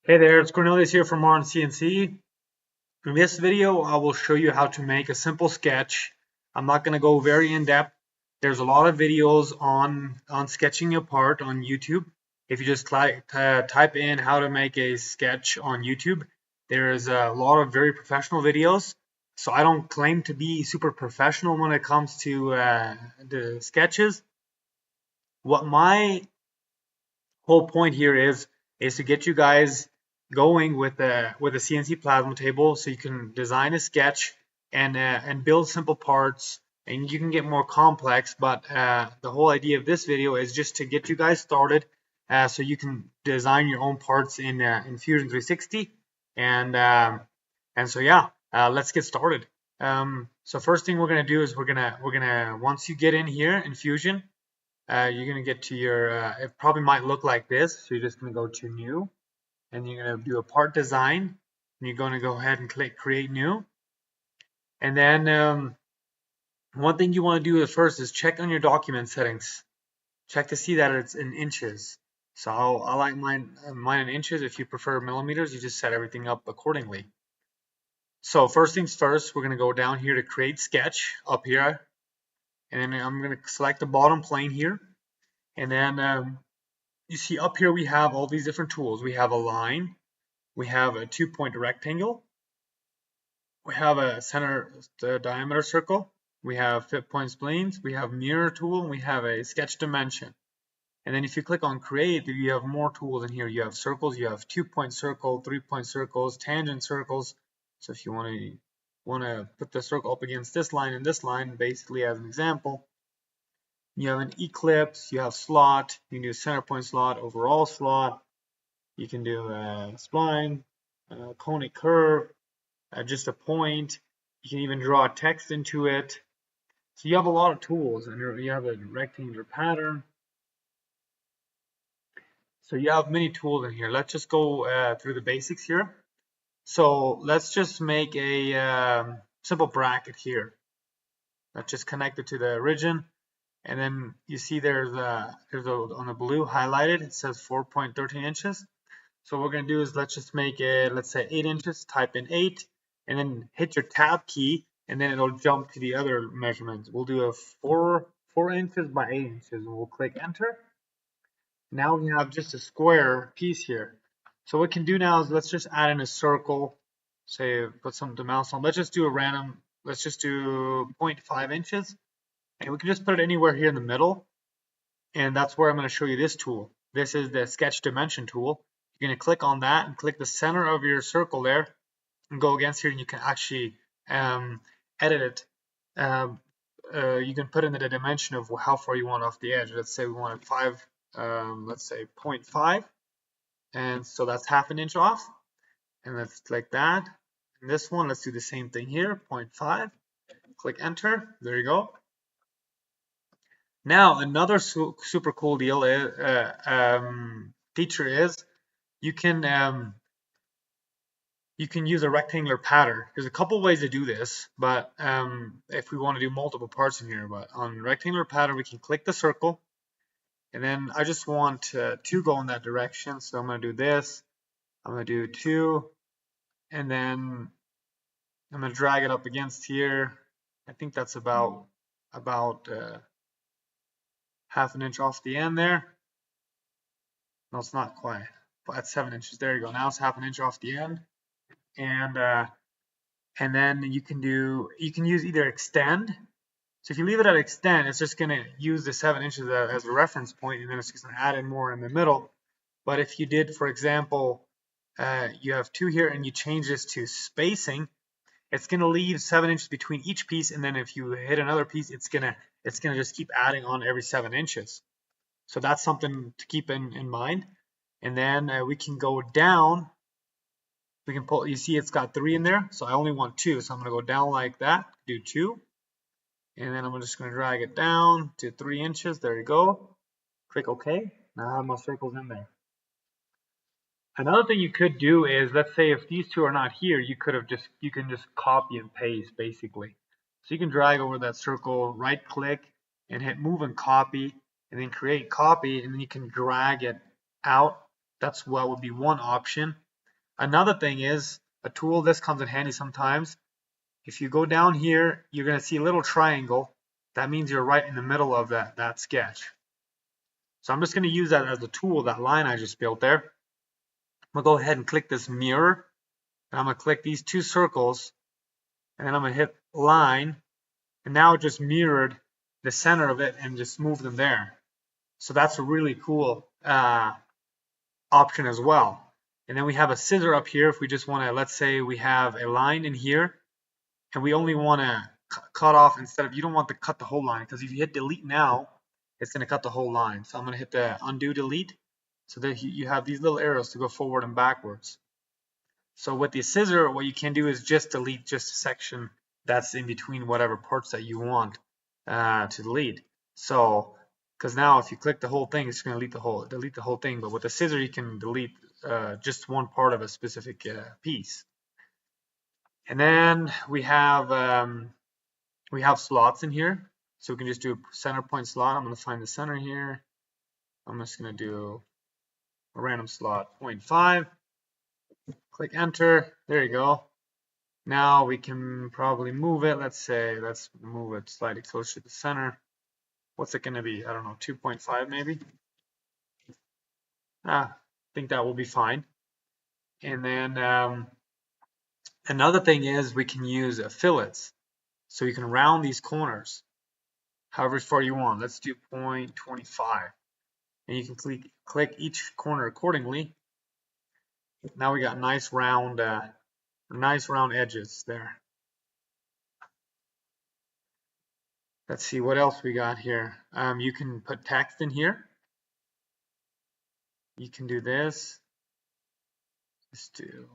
Hey there, it's Cornelius here from Modern CNC. In this video, I will show you how to make a simple sketch. I'm not going to go very in depth. There's a lot of videos on sketching a part on YouTube. If you just type in how to make a sketch on YouTube, there's a lot of very professional videos. So I don't claim to be super professional when it comes to the sketches. What my whole point here is to get you guys going with a CNC plasma table, so you can design a sketch and build simple parts, and you can get more complex. But the whole idea of this video is just to get you guys started, so you can design your own parts in Fusion 360, and so yeah, let's get started. So first thing we're gonna do is we're gonna once you get in here in Fusion, you're going to get to your, it probably might look like this. So you're just going to go to new, and you're going to do a part design, and you're going to go ahead and click create new. And then one thing you want to do first is check on your document settings. Check to see that it's in inches. So I like mine in inches. If you prefer millimeters, you just set everything up accordingly. So first things first, we're going to go down here to create sketch up here. And then I'm going to select the bottom plane here. And then you see up here we have all these different tools. We have a line, we have a 2-point rectangle, we have a center diameter circle, we have fit point splines, we have mirror tool, and we have a sketch dimension. And then if you click on create, you have more tools in here. You have circles, you have 2-point circle, 3-point circles, tangent circles. So if you want to put the circle up against this line and this line, basically as an example, you have an ellipse, you have slot, you can do center point slot, overall slot, you can do a spline, a conic curve, just a point, you can even draw text into it. So you have a lot of tools, and you have a rectangular pattern. So you have many tools in here. Let's just go through the basics here. So let's just make a simple bracket here. Let's just connect it to the origin. And then you see there's on the blue highlighted, it says 4.13 inches. So what we're going to do is let's just make it, let's say 8 inches, type in 8, and then hit your tab key, and then it'll jump to the other measurements. We'll do a 4 inches by 8 inches, and we'll click enter. Now we have just a square piece here. So what we can do now is let's just add in a circle, say put some to mouse on. Let's just do a random, let's just do 0.5 inches. And we can just put it anywhere here in the middle. And that's where I'm going to show you this tool. This is the sketch dimension tool. You're going to click on that and click the center of your circle there and go against here, and you can actually edit it. You can put in the dimension of how far you want off the edge. Let's say we want 5, let's say 0.5. And so that's half an inch off. And let's like that. And this one, let's do the same thing here, 0.5. Click enter. There you go. Now another super cool deal is, feature is you can use a rectangular pattern. There's a couple ways to do this, but if we want to do multiple parts in here, but on rectangular pattern we can click the circle, and then I just want 2 go in that direction, so I'm going to do this. I'm going to do 2, and then I'm going to drag it up against here. I think that's about half an inch off the end there. No, it's not quite. At 7 inches. There you go. Now it's half an inch off the end. And then you can use either extend. So if you leave it at extend, it's just going to use the 7 inches as a reference point, and then it's just going to add in more in the middle. But if you did, for example, you have 2 here and you change this to spacing, it's going to leave 7 inches between each piece, and then if you hit another piece, it's gonna just keep adding on every 7 inches. So that's something to keep in mind. And then we can go down. We can pull. You see, it's got 3 in there, so I only want 2. So I'm going to go down like that. Do 2, and then I'm just going to drag it down to 3 inches. There you go. Click OK. Now I have my circles in there. Another thing you could do is, let's say if these 2 are not here, you can just copy and paste basically. So you can drag over that circle, right click, and hit move and copy, and then create copy, and then you can drag it out. That's what would be one option. Another thing is a tool. This comes in handy sometimes. If you go down here, you're going to see a little triangle. That means you're right in the middle of that sketch. So I'm just going to use that as a tool, that line I just built there. I'm going to go ahead and click this mirror. And I'm going to click these two circles. And then I'm going to hit line. And now it just mirrored the center of it and just moved them there. So that's a really cool option as well. And then we have a scissor up here if we just want to, let's say we have a line in here and we only want to cut off instead of, you don't want to cut the whole line, because if you hit delete now, it's going to cut the whole line. So I'm going to hit the undo delete so that you have these little arrows to go forward and backwards. So with the scissor, what you can do is just delete just a section that's in between whatever parts that you want to delete. So, because now if you click the whole thing, it's going to delete the whole thing. But with the scissor, you can delete just one part of a specific piece. And then we have slots in here, so we can just do a center point slot. I'm going to find the center here. I'm just going to do a random slot 0.5. Click enter. There you go. Now we can probably move it. Let's move it slightly closer to the center. What's it going to be? I don't know, 2.5 maybe. I think that will be fine. And then another thing is we can use fillets. So you can round these corners however far you want. Let's do 0.25. And you can click each corner accordingly. Now we got nice round edges there. Let's see what else we got here. You can put text in here. You can do this. Let's do.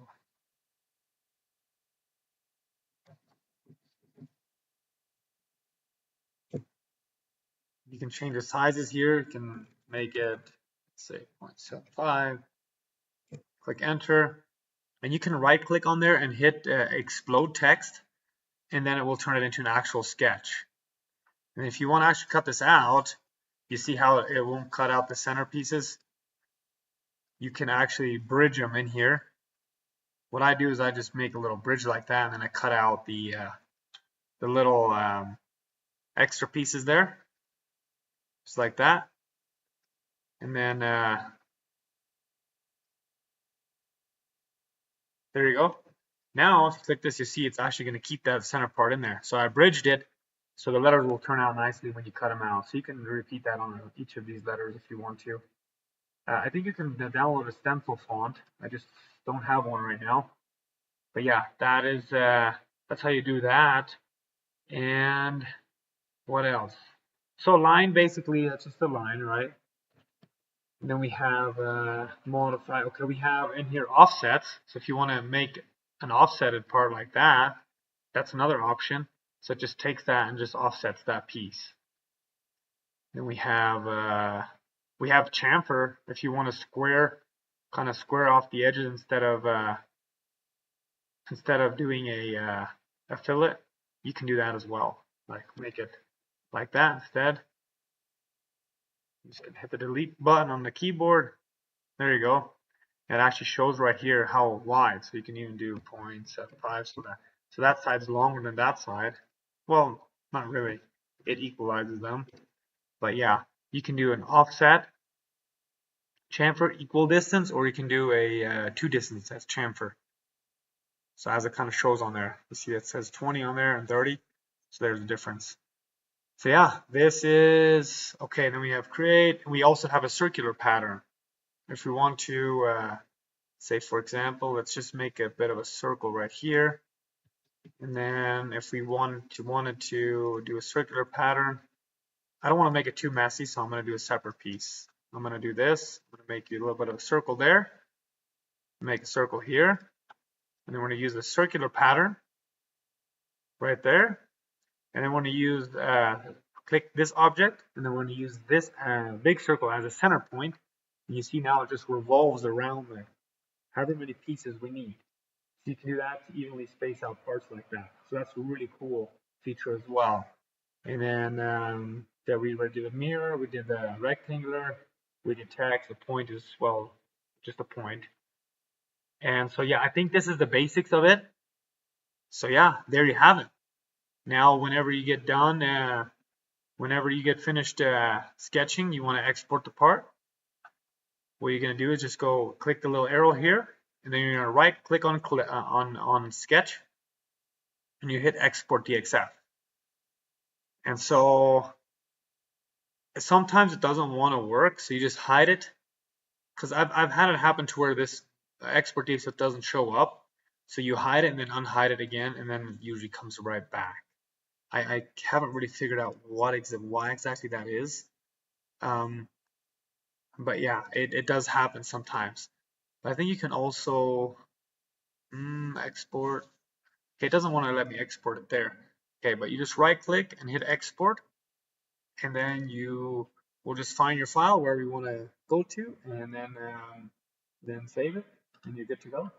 You can change the sizes here. You can make it, let's say 0.75. Click enter. And you can right click on there and hit explode text. And then it will turn it into an actual sketch. And if you want to actually cut this out, you see how it won't cut out the center pieces? You can actually bridge them in here. What I do is I just make a little bridge like that, and then I cut out the little extra pieces there, just like that. And then there you go. Now if you click this, you see it's actually going to keep that center part in there. So I bridged it, so the letters will turn out nicely when you cut them out. So you can repeat that on each of these letters if you want to. I think you can download a stencil font. I just don't have one right now. But yeah, that's how you do that. And what else? So line, basically, that's just a line, right? And then we have modify. Okay, we have in here offsets. So if you want to make an offsetted part like that, that's another option. So it just takes that and just offsets that piece. Then we have chamfer. If you want to kind of square off the edges instead of doing a fillet, you can do that as well. Like make it like that instead. I'm just gonna hit the delete button on the keyboard. There you go. It actually shows right here how wide. So you can even do 0.75. So that side's longer than that side. Well, not really. It equalizes them. But yeah, you can do an offset chamfer equal distance, or you can do a two distance. That's chamfer. So as it kind of shows on there, you see it says 20 on there and 30. So there's a difference. So yeah, this is okay. Then we have create. We also have a circular pattern. If we want to say, for example, let's just make a bit of a circle right here. And then if we wanted to do a circular pattern, I don't want to make it too messy, so I'm going to do a separate piece. I'm going to do this. I'm going to make you a little bit of a circle there. Make a circle here. And then we're going to use the circular pattern right there. And then we're going to use, click this object, and then we're going to use this big circle as a center point. And you see now it just revolves around there, however many pieces we need. So you can do that to evenly space out parts like that. So that's a really cool feature as well. And then that we already did a mirror, we did the rectangular, we did text, the point is, well, just a point. And so yeah, I think this is the basics of it. So yeah, there you have it. Now, whenever you get done, whenever you get finished sketching, you want to export the part. What you're going to do is just go click the little arrow here, and then you're going to right click on sketch, and you hit export DXF. And so sometimes it doesn't want to work, so you just hide it. Because I've had it happen to where this export DXF doesn't show up, so you hide it and then unhide it again, and then it usually comes right back. I haven't really figured out why exactly that is. But yeah, it does happen sometimes. But I think you can also export. Okay, it doesn't want to let me export it there. Okay, but you just right click and hit export, and then you will just find your file wherever you want to go to, and then save it, and you're good to go.